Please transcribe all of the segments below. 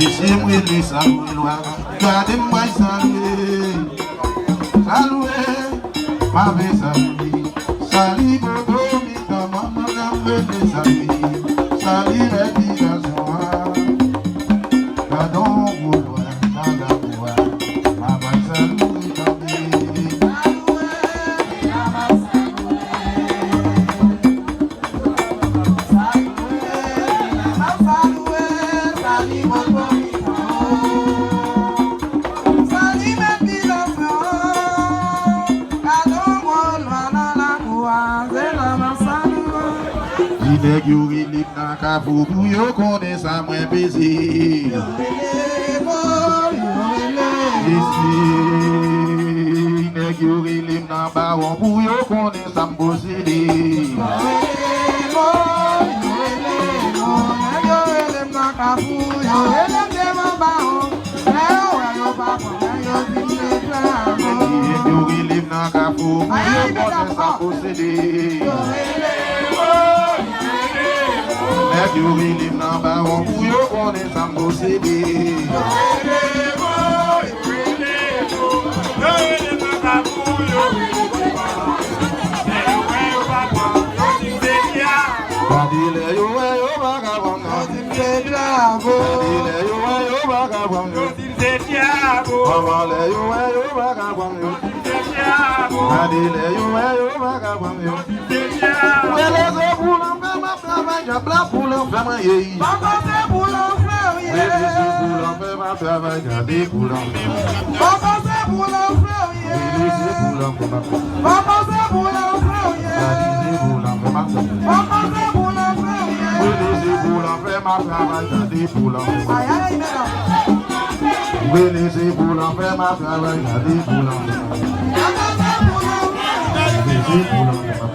Laissez moi les saluer loin, gardez-moi saluer, saluer, ma vie saluer, salut Bobo, Mita, maman, les saluer, salut les dirations, pardon, Bobo, Nada, Bobo, maman saluer, Nèg yo relip nan kafou pou yo konnen sa mwen pezi. Nèg yo relip nan baron pou yo konnen sa m'posede. Nèg yo relip nan kafou yo relip nan baron. Nèg yo relip nan kafou pou yo konnen sa m'posede. Nèg yo relip nan baron pou yo konnen sa m'posede. Badile yo vagabond, badile yo vagabond, badile yo vagabond, badile yo vagabond. Bla pour l'enfant, yeah. Papa c'est pour l'enfant, yeah. Pour l'enfant, ma travail, garder pour l'enfant. Papa c'est pour l'enfant, yeah. Pour l'enfant, papa c'est pour l'enfant, yeah. Pour l'enfant, papa c'est pour l'enfant, yeah. Pour l'enfant, ma travail, garder pour l'enfant. C'est pour l'enfant, ma travail, garder pour l'enfant. C'est pour l'enfant.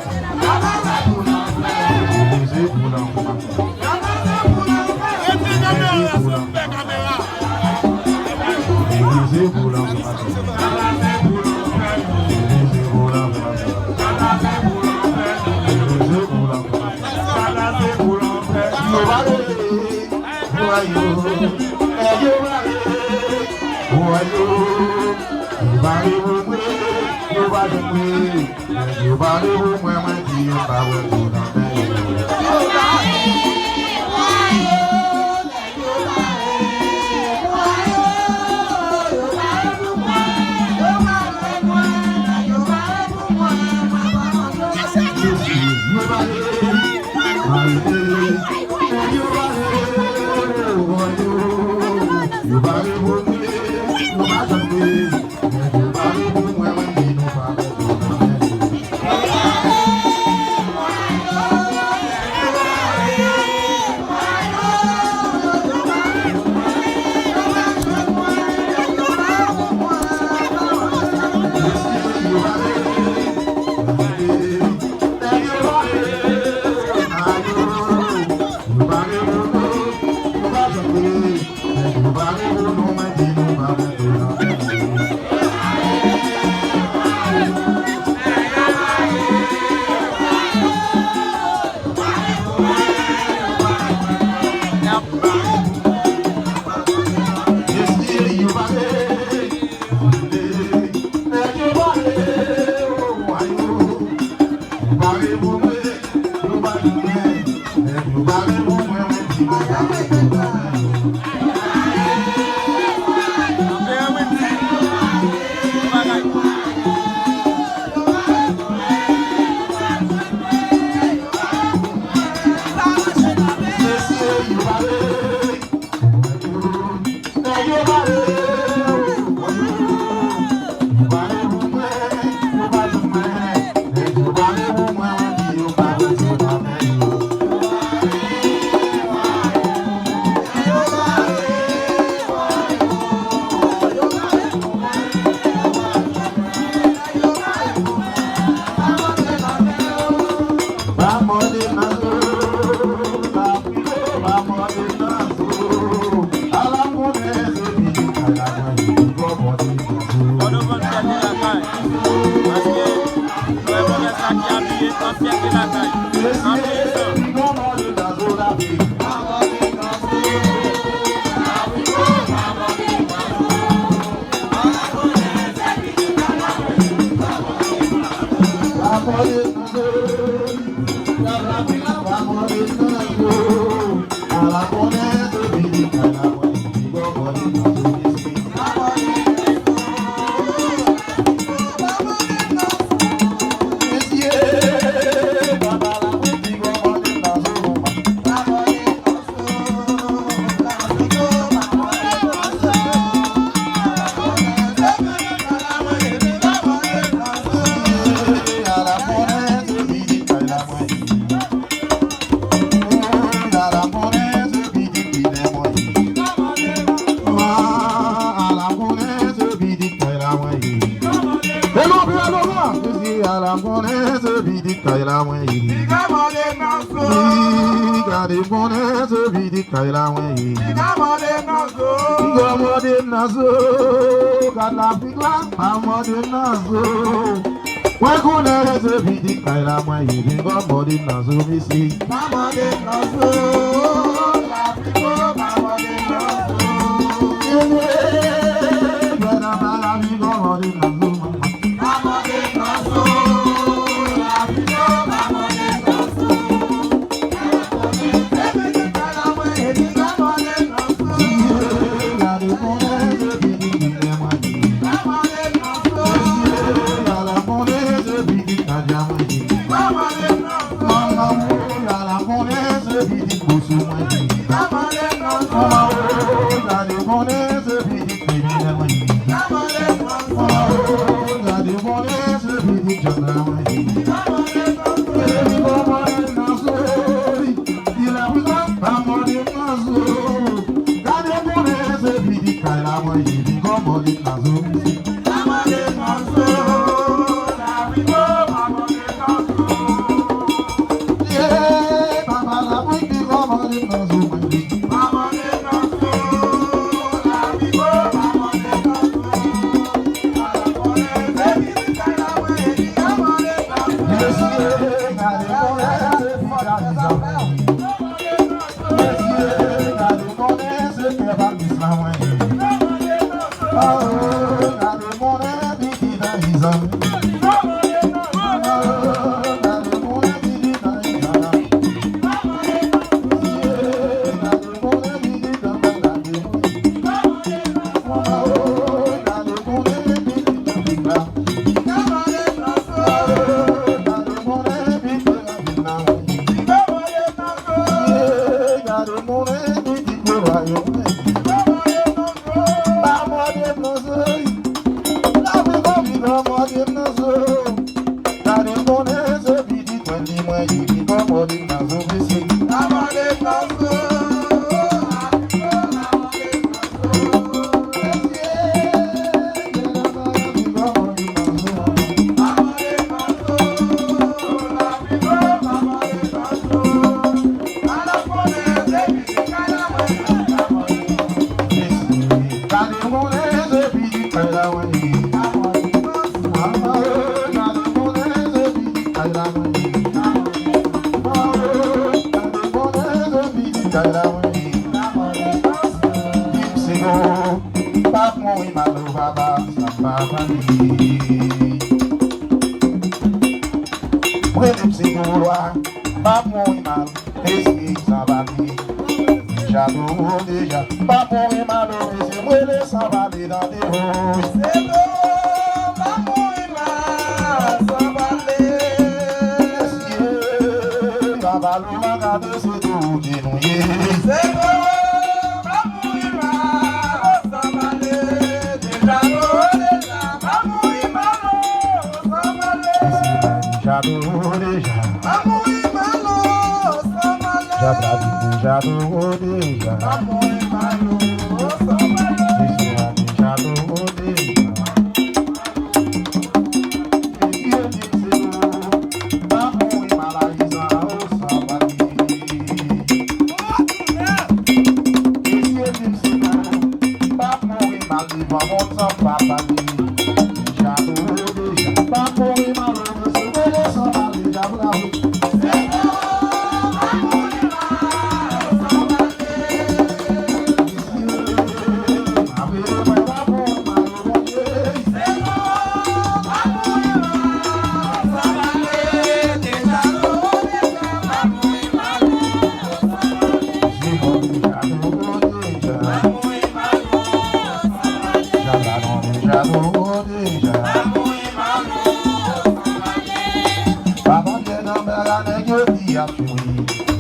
Dieu qui a tué.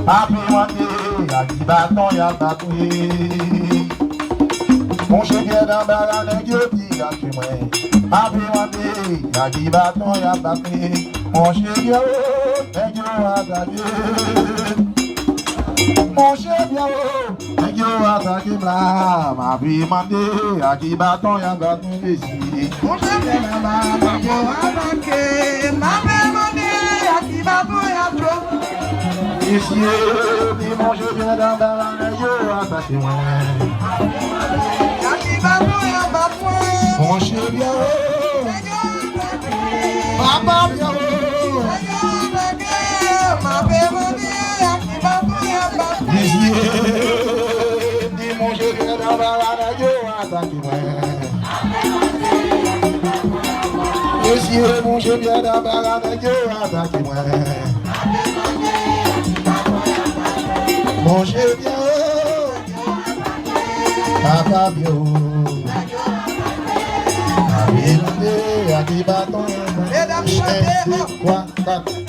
Papi mandé, à qui bâton y'a batoué. Mon chien vient dans barane, Dieu qui a tué. Papi mandé, à qui bâton y'a batoué. Mon chien vient, Dieu a attaqué. Mon chien vient, Dieu a attaqué là. Papi mandé, à qui bâton y'a batoué. Mon chien vient dans barane, Dieu a attaqué. Papi mandé, à qui bâton y'a batoué. Ici, dimanche, je viens dans barane, Dieu a attaqué moi. Mon chien vient, papa vient, ici, dimanche, je viens dans barane, Dieu a attaqué moi. Ici, mon chien vient dans barane, Dieu a attaqué moi. Mon chien vient, papa vient. À qui bâton, mesdames, chantez, 1, 2, 3, 4.